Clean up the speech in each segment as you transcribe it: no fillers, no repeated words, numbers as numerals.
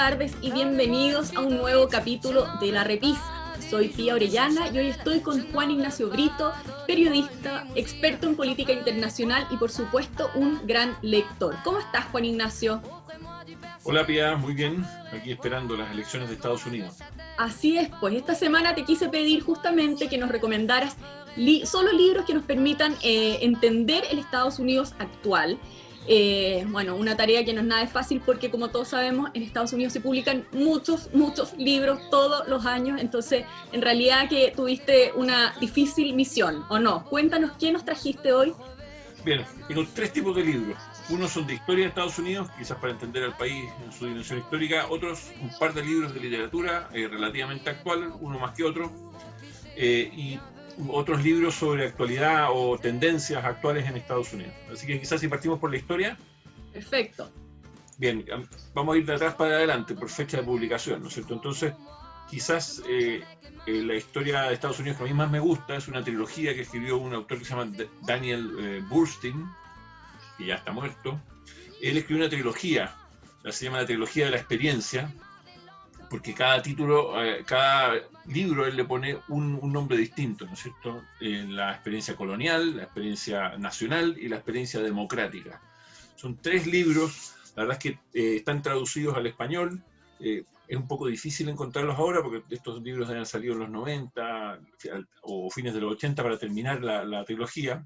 tardes y bienvenidos a un nuevo capítulo de La Repisa. Soy Pía Orellana y hoy estoy con Juan Ignacio Brito, periodista, experto en política internacional y por supuesto un gran lector. ¿Cómo estás, Juan Ignacio? Hola Pía, muy bien, aquí esperando las elecciones de Estados Unidos. Así es, pues esta semana te quise pedir justamente que nos recomendaras solo libros que nos permitan entender el Estados Unidos actual. Bueno, una tarea que no es nada fácil porque, como todos sabemos, en Estados Unidos se publican muchos libros todos los años, entonces en realidad que tuviste una difícil misión, ¿o no? Cuéntanos, ¿qué nos trajiste hoy? Bien, tengo tres tipos de libros. Unos son de historia de Estados Unidos, quizás para entender al país en su dimensión histórica. Otros, un par de libros de literatura relativamente actual, uno más que otro. Y otros libros sobre actualidad o tendencias actuales en Estados Unidos. Así que quizás si partimos por la historia. Perfecto. Bien, vamos a ir de atrás para adelante por fecha de publicación, ¿no es cierto? Entonces, quizás la historia de Estados Unidos que a mí más me gusta es una trilogía que escribió un autor que se llama Daniel Boorstin, que ya está muerto. Él escribió una trilogía, se llama la trilogía de la experiencia, porque cada título, cada libro él le pone un nombre distinto, ¿no es cierto? La experiencia colonial, la experiencia nacional y la experiencia democrática. Son tres libros, la verdad es que están traducidos al español. Es un poco difícil encontrarlos ahora porque estos libros han salido en los 90 o fines de los 80 para terminar la trilogía.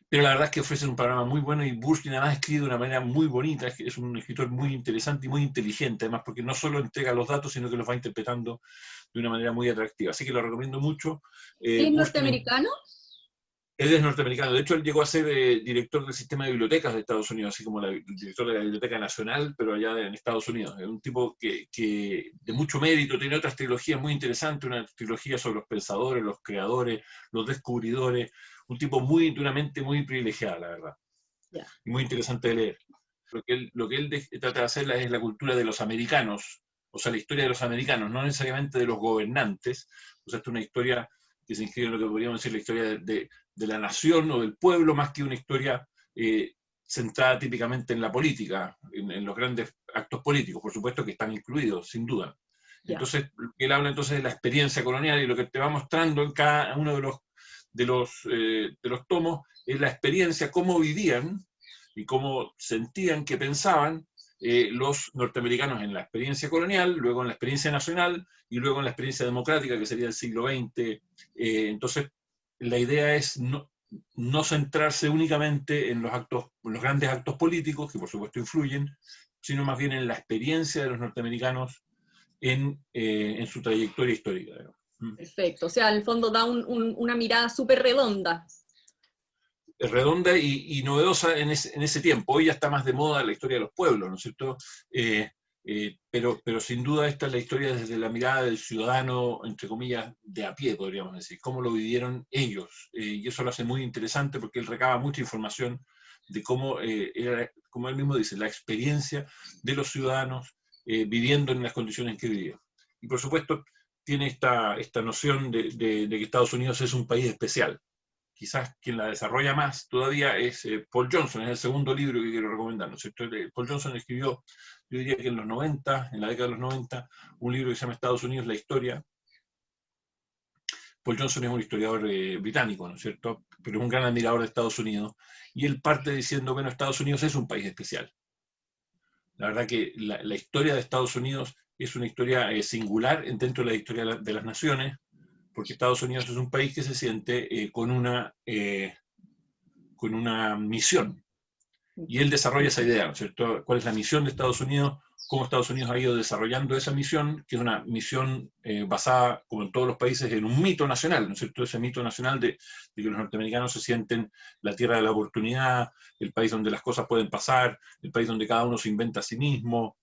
Pero la verdad es que ofrecen un panorama muy bueno y Boorstin además escribe de una manera muy bonita, es un escritor muy interesante y muy inteligente, además porque no solo entrega los datos, sino que los va interpretando de una manera muy atractiva. Así que lo recomiendo mucho. ¿Es norteamericano? Él es norteamericano, de hecho él llegó a ser director del sistema de bibliotecas de Estados Unidos, así como el director de la Biblioteca Nacional, pero allá en Estados Unidos. Es un tipo que de mucho mérito, tiene otras trilogías muy interesantes, una trilogía sobre los pensadores, los creadores, los descubridores, un tipo de una mente muy privilegiada, la verdad. Yeah. Y muy interesante de leer. Lo que él trata de hacer es la cultura de los americanos, o sea, la historia de los americanos, no necesariamente de los gobernantes. O sea, esta es una historia que se inscribe en lo que podríamos decir la historia de la nación o del pueblo, más que una historia centrada típicamente en la política, en los grandes actos políticos, por supuesto que están incluidos, sin duda. Yeah. Entonces, él habla entonces de la experiencia colonial y lo que te va mostrando en cada uno de los tomos es la experiencia, cómo vivían y cómo sentían, que pensaban los norteamericanos en la experiencia colonial, luego en la experiencia nacional y luego en la experiencia democrática, que sería el siglo XX. Entonces, la idea es no centrarse únicamente en los grandes actos políticos, que por supuesto influyen, sino más bien en la experiencia de los norteamericanos en su trayectoria histórica. Perfecto, o sea, en el fondo da una mirada súper redonda. Redonda y novedosa en ese tiempo. Hoy ya está más de moda la historia de los pueblos, ¿no es cierto? Pero sin duda esta es la historia desde la mirada del ciudadano, entre comillas, de a pie, podríamos decir, cómo lo vivieron ellos. Y eso lo hace muy interesante porque él recaba mucha información de cómo era, como él mismo dice, la experiencia de los ciudadanos viviendo en las condiciones que vivían. Y por supuesto tiene esta noción de que Estados Unidos es un país especial. Quizás quien la desarrolla más todavía es Paul Johnson, es el segundo libro que quiero recomendar, ¿no es cierto? Paul Johnson escribió, yo diría que en los 90, en la década de los 90, un libro que se llama Estados Unidos, la historia. Paul Johnson es un historiador británico, ¿no es cierto? Pero es un gran admirador de Estados Unidos, y él parte diciendo, bueno, Estados Unidos es un país especial. La verdad que la historia de Estados Unidos es una historia singular dentro de la historia de las naciones, porque Estados Unidos es un país que se siente con una misión. Y él desarrolla esa idea, ¿no es cierto? ¿Cuál es la misión de Estados Unidos? Cómo Estados Unidos ha ido desarrollando esa misión, que es una misión basada, como en todos los países, en un mito nacional, ¿no es cierto? Ese mito nacional de que los norteamericanos se sienten la tierra de la oportunidad, el país donde las cosas pueden pasar, el país donde cada uno se inventa a sí mismo,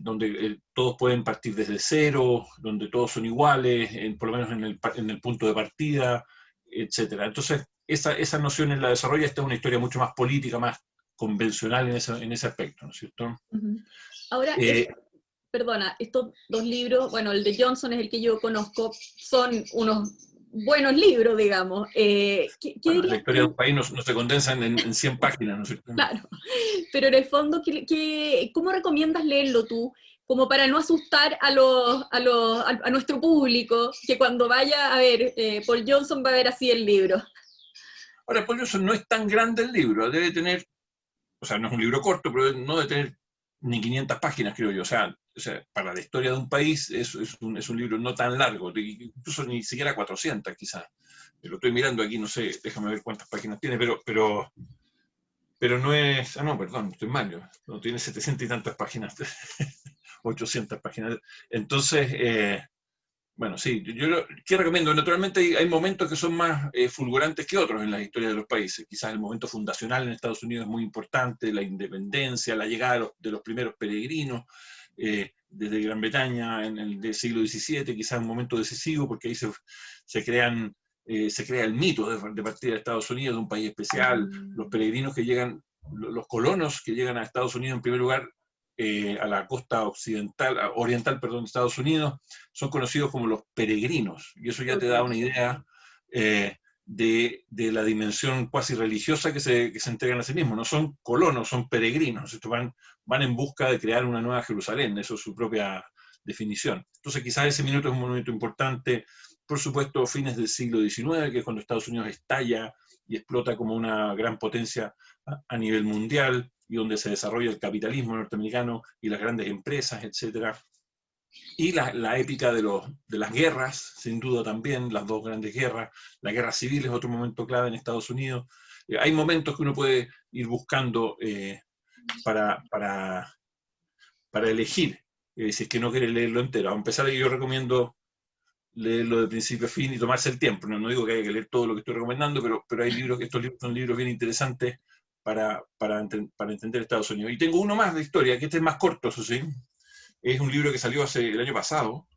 donde todos pueden partir desde cero, donde todos son iguales, por lo menos en el punto de partida, etc. Entonces, esa noción en la desarrolla. Esta es una historia mucho más política, más convencional en ese aspecto, ¿no es cierto? Ahora, perdona, estos dos libros, bueno, el de Johnson es el que yo conozco, son unos buenos libros, digamos. ¿Qué Bueno, la dirías historia de tú? un país no se condensa en 100 páginas, ¿no es cierto? Claro, pero en el fondo, ¿cómo recomiendas leerlo tú? Como para no asustar a nuestro público, que cuando vaya a ver Paul Johnson va a ver así el libro. Ahora, por eso no es tan grande el libro, debe tener, o sea, no es un libro corto, pero no debe tener ni 500 páginas, creo yo. O sea, para la historia de un país es un libro no tan largo, incluso ni siquiera 400 quizás. Lo estoy mirando aquí, no sé, déjame ver cuántas páginas tiene, pero no es, no, perdón, estoy mal, no tiene 700 y tantas páginas, 800 páginas. Entonces, bueno, sí, ¿qué recomiendo? Naturalmente hay momentos que son más fulgurantes que otros en la historia de los países. Quizás el momento fundacional en Estados Unidos es muy importante, la independencia, la llegada de los primeros peregrinos desde Gran Bretaña en el siglo XVII, quizás un momento decisivo, porque ahí se crea el mito de partir de Estados Unidos, de un país especial. Los peregrinos que llegan, los colonos que llegan a Estados Unidos en primer lugar, a la costa oriental, perdón, de Estados Unidos, son conocidos como los peregrinos, y eso ya te da una idea de la dimensión cuasi religiosa que se entregan a sí mismos. No son colonos, son peregrinos. Van en busca de crear una nueva Jerusalén, eso es su propia definición. Entonces quizás ese minuto es un momento importante. Por supuesto, fines del siglo XIX, que es cuando Estados Unidos estalla y explota como una gran potencia a nivel mundial, y donde se desarrolla el capitalismo norteamericano y las grandes empresas, etc. Y la épica de las guerras, sin duda también, las dos grandes guerras. La guerra civil es otro momento clave en Estados Unidos. Hay momentos que uno puede ir buscando para, para, para elegir, si es que no quiere leerlo entero. A pesar de que yo recomiendo leerlo de principio a fin y tomarse el tiempo. No digo que haya que leer todo lo que estoy recomendando, pero hay libros, estos libros son libros bien interesantes para entender Estados Unidos. Y tengo uno más de historia, que este es más corto, eso sí. Es un libro que salió el año pasado,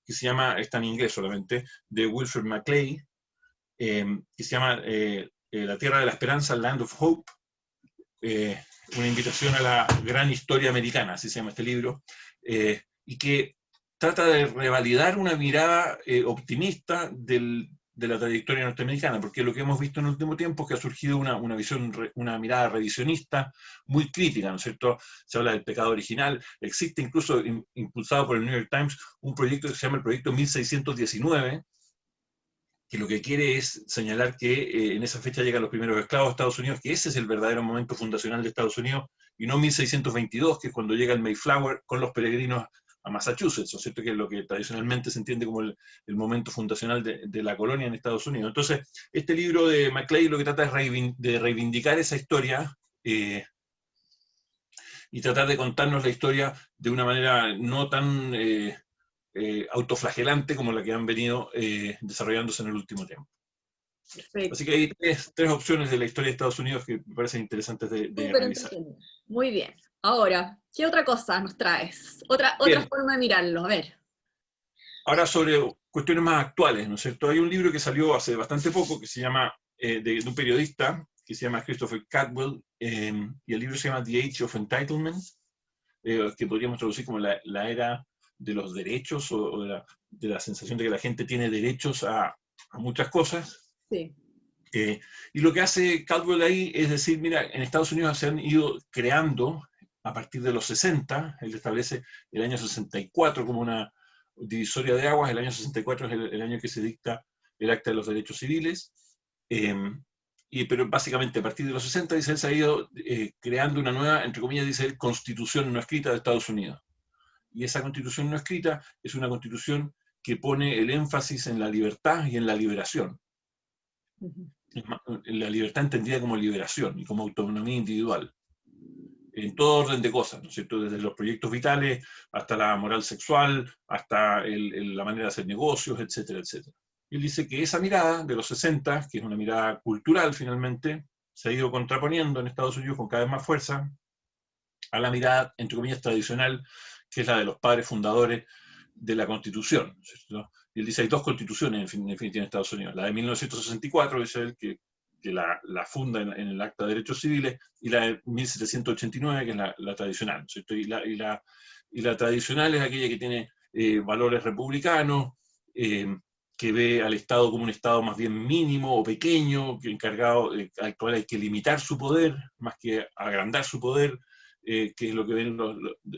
que se llama, está en inglés solamente, de Wilfred Maclay, que se llama La Tierra de la Esperanza, Land of Hope, una invitación a la gran historia americana, así se llama este libro, y que trata de revalidar una mirada optimista de la trayectoria norteamericana, porque lo que hemos visto en el último tiempo es que ha surgido una visión, una mirada revisionista muy crítica, ¿no es cierto? Se habla del pecado original, existe incluso, impulsado por el New York Times, un proyecto que se llama el Proyecto 1619, que lo que quiere es señalar que en esa fecha llegan los primeros esclavos a Estados Unidos, que ese es el verdadero momento fundacional de Estados Unidos, y no 1622, que es cuando llega el Mayflower con los peregrinos a Massachusetts, ¿no es cierto? Que es lo que tradicionalmente se entiende como el momento fundacional de la colonia en Estados Unidos. Entonces, este libro de Maclay lo que trata es de reivindicar esa historia y tratar de contarnos la historia de una manera no tan autoflagelante como la que han venido desarrollándose en el último tiempo. Perfecto. Así que hay tres opciones de la historia de Estados Unidos que me parecen interesantes de Súper revisar. entretenido. Muy bien. Ahora, ¿qué otra cosa nos traes? Otra Bien, forma de mirarlo. A ver. ahora sobre cuestiones más actuales, ¿no es cierto? Hay un libro que salió hace bastante poco que se llama, de un periodista que se llama Christopher Caldwell, y el libro se llama The Age of Entitlement, que podríamos traducir como la era de los derechos, o de la sensación de que la gente tiene derechos a muchas cosas. Sí. Y lo que hace Caldwell ahí es decir, mira, en Estados Unidos se han ido creando a partir de los 60, él establece el año 64 como una divisoria de aguas. El año 64 es el año que se dicta el Acta de los Derechos Civiles, pero básicamente a partir de los 60, dice él, se ha ido creando una nueva, entre comillas, dice él, constitución no escrita de Estados Unidos. Y esa constitución no escrita es una constitución que pone el énfasis en la libertad y en la liberación. La libertad entendida como liberación y como autonomía individual, en todo orden de cosas, ¿no es cierto? Desde los proyectos vitales hasta la moral sexual, hasta la manera de hacer negocios, etcétera, etcétera. Y él dice que esa mirada de los 60, que es una mirada cultural finalmente, se ha ido contraponiendo en Estados Unidos con cada vez más fuerza a la mirada, entre comillas, tradicional, que es la de los padres fundadores de la Constitución, ¿cierto? Y él dice, hay dos constituciones en definitiva en Estados Unidos. La de 1964, dice él, que la funda en el Acta de Derechos Civiles, y la de 1789, que es la tradicional, ¿cierto? Y la tradicional es aquella que tiene valores republicanos, que que ve al Estado como un Estado más bien mínimo o pequeño, que encargado, al cual hay que limitar su poder, más que agrandar su poder, que es lo que ven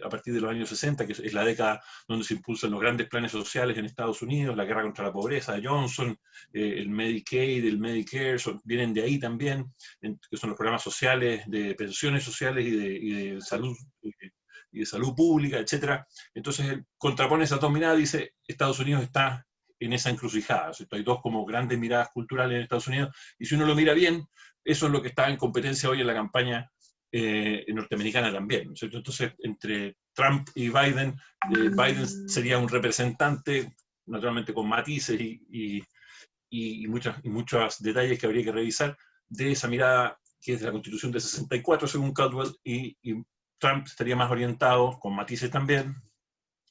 a partir de los años 60, que es la década donde se impulsan los grandes planes sociales en Estados Unidos, la guerra contra la pobreza de Johnson, el Medicaid, el Medicare, vienen de ahí también, que son los programas sociales, de pensiones sociales y de salud pública, etc. Entonces él contrapone esas dos miradas y dice, Estados Unidos está en esa encrucijada, ¿cierto? Hay dos como grandes miradas culturales en Estados Unidos, y si uno lo mira bien, eso es lo que está en competencia hoy en la campaña norteamericana también, ¿cierto? Entonces, entre Trump y Biden, Biden sería un representante, naturalmente con matices y muchos detalles que habría que revisar, de esa mirada que es de la Constitución de 64, según Caldwell, y Trump estaría más orientado, con matices también,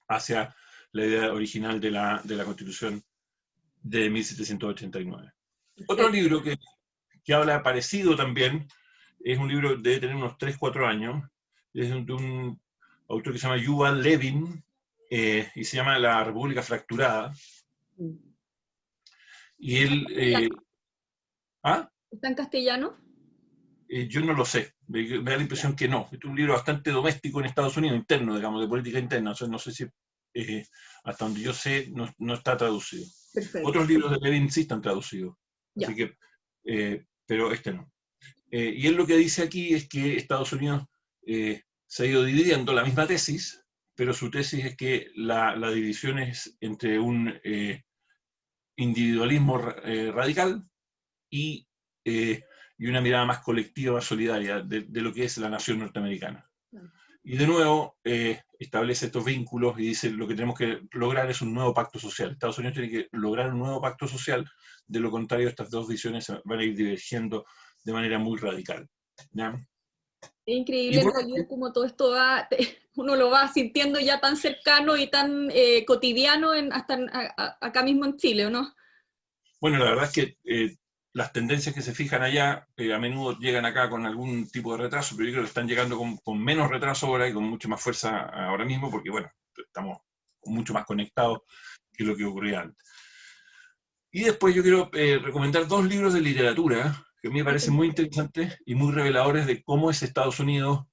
hacia la idea original de la Constitución de 1789. Otro libro que habla parecido también, es un libro, debe tener unos 3, 4 años, es de un autor que se llama Yuval Levin, y se llama La República Fracturada. Y él... ¿Ah? ¿Está en castellano? Yo no lo sé, me da la impresión que no. Es un libro bastante doméstico en Estados Unidos, interno, digamos, de política interna. O sea, no sé si, hasta donde yo sé, no está traducido. Perfecto. Otros libros de Levin sí están traducidos, Ya. así que, pero este no. Y él lo que dice aquí es que Estados Unidos se ha ido dividiendo la misma tesis, pero su tesis es que la división es entre un individualismo radical y una mirada más colectiva, más solidaria de lo que es la nación norteamericana. Y de nuevo establece estos vínculos y dice lo que tenemos que lograr es un nuevo pacto social. Estados Unidos tiene que lograr un nuevo pacto social, de lo contrario estas dos visiones van a ir divergiendo de manera muy radical. ¿Ya? Es increíble en realidad como todo esto va, uno lo va sintiendo ya tan cercano y tan cotidiano hasta acá mismo en Chile, ¿o no? Bueno, la verdad es que las tendencias que se fijan allá a menudo llegan acá con algún tipo de retraso, pero yo creo que están llegando con menos retraso ahora y con mucha más fuerza ahora mismo, porque bueno, estamos mucho más conectados que lo que ocurría antes. Y después yo quiero recomendar 2 libros de literatura que a mí me parecen muy interesantes y muy reveladores de cómo es Estados Unidos,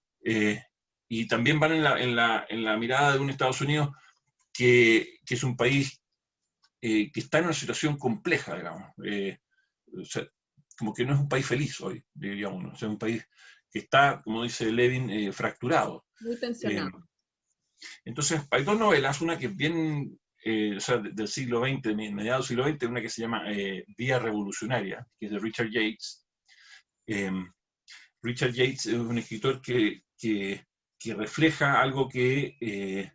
y también van en la mirada de un Estados Unidos que es un país que está en una situación compleja, digamos. O sea, como que no es un país feliz hoy, diría uno. O sea, es un país que está, como dice Levin, fracturado. Muy tensionado. Entonces, hay 2 novelas, una que es bien, o sea, del siglo XX, mediados del siglo XX, una que se llama Vía Revolucionaria, que es de Richard Yates. Richard Yates es un escritor que refleja algo que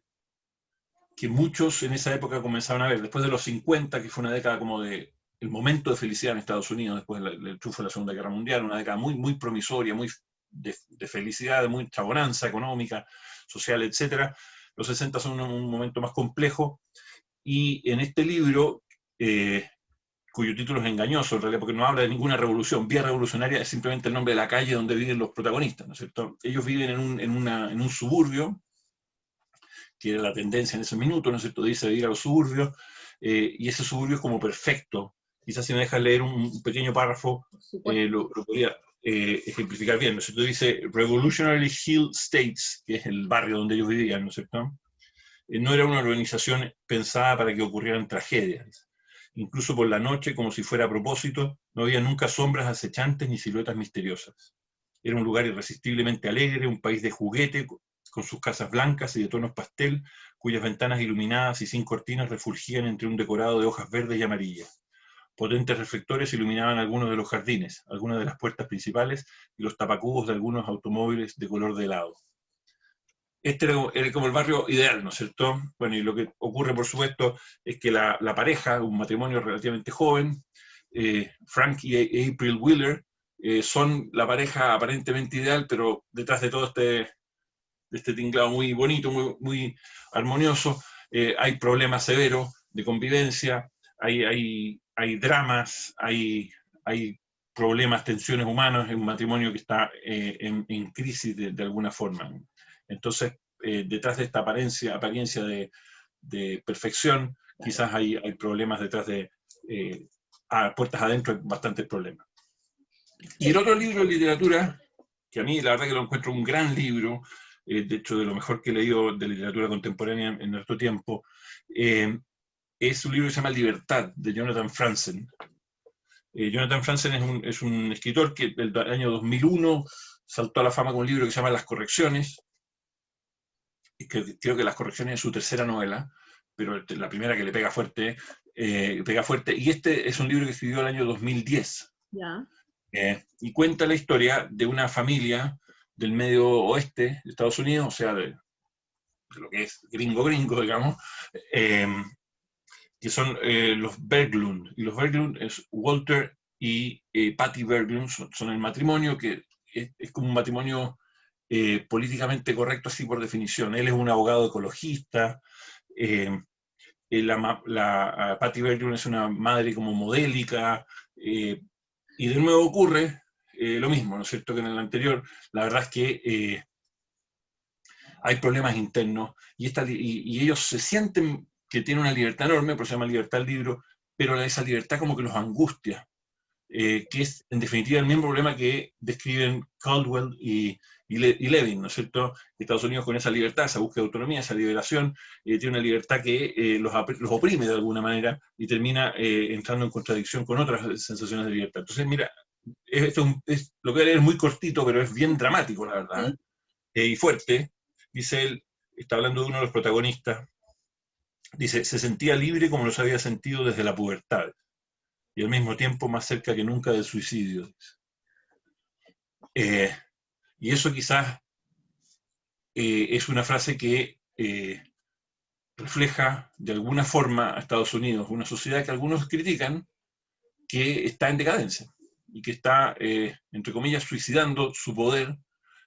muchos en esa época comenzaron a ver. Después de los 50, que fue una década como de el momento de felicidad en Estados Unidos, después del triunfo de la Segunda Guerra Mundial, una década muy, muy promisoria, muy de felicidad, de mucha bonanza económica, social, etc. Los 60 son un momento más complejo, y en este libro, cuyo título es engañoso en realidad, porque no habla de ninguna revolución, Vía Revolucionaria es simplemente el nombre de la calle donde viven los protagonistas, ¿no es cierto? Ellos viven en un suburbio, que era la tendencia en ese minuto, ¿no es cierto?, de irse a vivir a los suburbios, y ese suburbio es como perfecto. Quizás si me dejas leer un pequeño párrafo, lo podría ejemplificar bien, ¿no es cierto? Dice, Revolutionary Hill States, que es el barrio donde ellos vivían, ¿no es cierto?, no era una organización pensada para que ocurrieran tragedias. Incluso por la noche, como si fuera a propósito, no había nunca sombras acechantes ni siluetas misteriosas. Era un lugar irresistiblemente alegre, un país de juguete, con sus casas blancas y de tonos pastel, cuyas ventanas iluminadas y sin cortinas refulgían entre un decorado de hojas verdes y amarillas. Potentes reflectores iluminaban algunos de los jardines, algunas de las puertas principales y los tapacubos de algunos automóviles de color de helado. Este era como el barrio ideal, ¿no es cierto? Bueno, y lo que ocurre, por supuesto, es que la pareja, un matrimonio relativamente joven, Frank y April Wheeler, son la pareja aparentemente ideal, pero detrás de todo este tinglado muy bonito, muy, muy armonioso, hay problemas severos de convivencia, hay dramas, hay problemas, tensiones humanas, es un matrimonio que está en crisis de alguna forma. Entonces, detrás de esta apariencia de perfección, quizás hay problemas detrás de a puertas adentro hay bastantes problemas. Y el otro libro de literatura, que a mí la verdad que lo encuentro un gran libro, de hecho de lo mejor que he leído de literatura contemporánea en nuestro tiempo, es un libro que se llama Libertad, de Jonathan Franzen. Jonathan Franzen es un escritor que el año 2001 saltó a la fama con un libro que se llama Las Correcciones, y que creo que Las Correcciones es su tercera novela, pero la primera que le pega fuerte, y este es un libro que escribió el año 2010. Ya. Y cuenta la historia de una familia del medio oeste de Estados Unidos, o sea, de lo que es gringo, digamos, que son los Berglund. Y los Berglund es Walter y Patty Berglund, son el matrimonio que es como un matrimonio políticamente correcto, así por definición. Él es un abogado ecologista, Patty Berglund es una madre como modélica, y de nuevo ocurre lo mismo, ¿no es cierto?, que en el anterior. La verdad es que hay problemas internos, y ellos se sienten que tienen una libertad enorme, por eso se llama libertad del libro, pero esa libertad como que los angustia, que es en definitiva el mismo problema que describen Caldwell y Levin, ¿no es cierto? Estados Unidos con esa libertad, esa búsqueda de autonomía, esa liberación, tiene una libertad que los oprime de alguna manera y termina entrando en contradicción con otras sensaciones de libertad. Entonces, mira, lo que voy a leer es muy cortito, pero es bien dramático, la verdad, y fuerte. Dice él, está hablando de uno de los protagonistas, dice, se sentía libre como los había sentido desde la pubertad, y al mismo tiempo más cerca que nunca del suicidio. Y eso quizás es una frase que refleja de alguna forma a Estados Unidos, una sociedad que algunos critican, que está en decadencia, y que está, entre comillas, suicidando su poder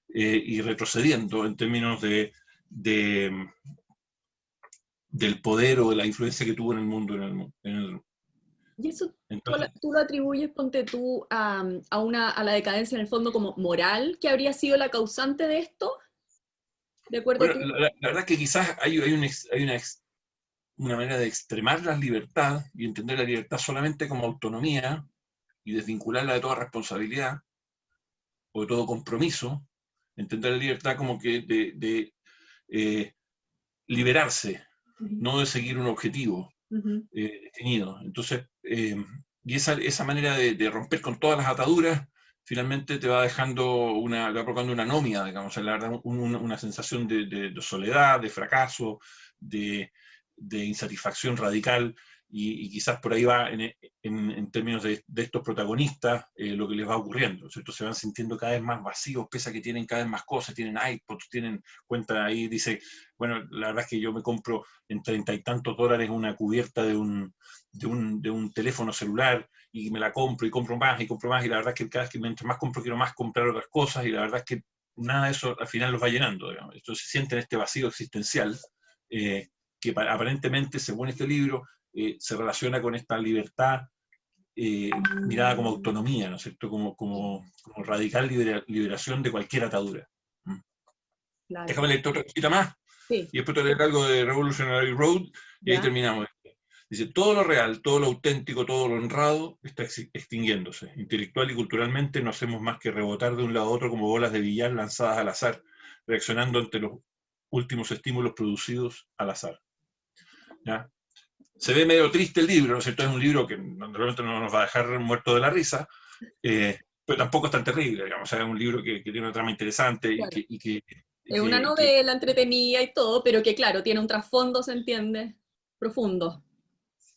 y retrocediendo en términos del poder o de la influencia que tuvo en el mundo. Y eso Entonces, tú lo atribuyes, ponte tú, a la decadencia en el fondo como moral, que habría sido la causante de esto, de acuerdo a bueno, tu... la verdad que quizás hay una manera de extremar la libertad y entender la libertad solamente como autonomía y desvincularla de toda responsabilidad o de todo compromiso, entender la libertad como que de liberarse, no de seguir un objetivo definido. Entonces, y esa manera de romper con todas las ataduras, finalmente te va dejando te va provocando una anomia, digamos, la verdad, una sensación de soledad, de fracaso, de insatisfacción radical, y quizás por ahí va en términos de estos protagonistas lo que les va ocurriendo, ¿cierto? Se van sintiendo cada vez más vacíos, pese a que tienen cada vez más cosas, tienen iPods, tienen cuenta ahí, dice, bueno, la verdad es que yo me compro en 30 y tantos dólares una cubierta de un teléfono celular, y me la compro y compro más, y la verdad es que cada vez que mientras más compro quiero más comprar otras cosas, y la verdad es que nada de eso al final los va llenando, digamos. Entonces sienten este vacío existencial que aparentemente, según este libro, se relaciona con esta libertad mirada como autonomía, ¿no es cierto? Como radical liberación de cualquier atadura. Claro. Déjame leer otra cosita más, Sí. y después te leer algo de Revolutionary Road, y ahí terminamos. Dice, todo lo real, todo lo auténtico, todo lo honrado está extinguiéndose. Intelectual y culturalmente no hacemos más que rebotar de un lado a otro como bolas de billar lanzadas al azar, reaccionando ante los últimos estímulos producidos al azar. ¿Ya? Se ve medio triste el libro, ¿no es cierto? Es un libro que normalmente no nos va a dejar muertos de la risa, pero tampoco es tan terrible, digamos. O sea, es un libro que tiene una trama interesante, Claro. y Es una novela entretenida y todo, pero que claro, tiene un trasfondo, ¿se entiende? Profundo.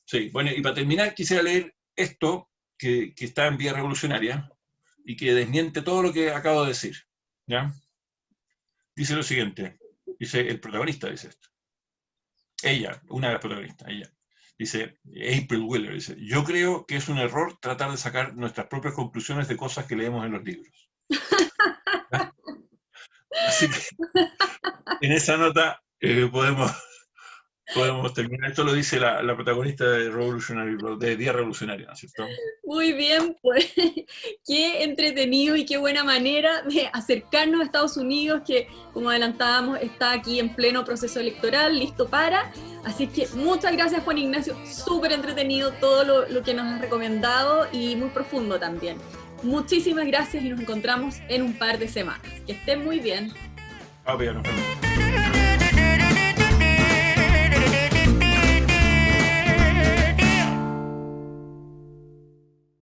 Sí, bueno, y para terminar quisiera leer esto que está en Vía Revolucionaria y que desmiente todo lo que acabo de decir, ¿ya? Dice lo siguiente, dice el protagonista, dice esto. Ella, una de las protagonistas, ella. Dice, April Wheeler, dice, yo creo que es un error tratar de sacar nuestras propias conclusiones de cosas que leemos en los libros. ¿Ya? Así que en esa nota podemos podemos terminar. Esto lo dice la protagonista de Revolutionary Road, de Día Revolucionario, ¿no es cierto? Muy bien, pues qué entretenido y qué buena manera de acercarnos a Estados Unidos, que como adelantábamos está aquí en pleno proceso electoral, listo para. Así que muchas gracias, Juan Ignacio, súper entretenido todo lo que nos has recomendado y muy profundo también. Muchísimas gracias y nos encontramos en un par de semanas. Que estén muy bien. Ah, bien, nos vemos.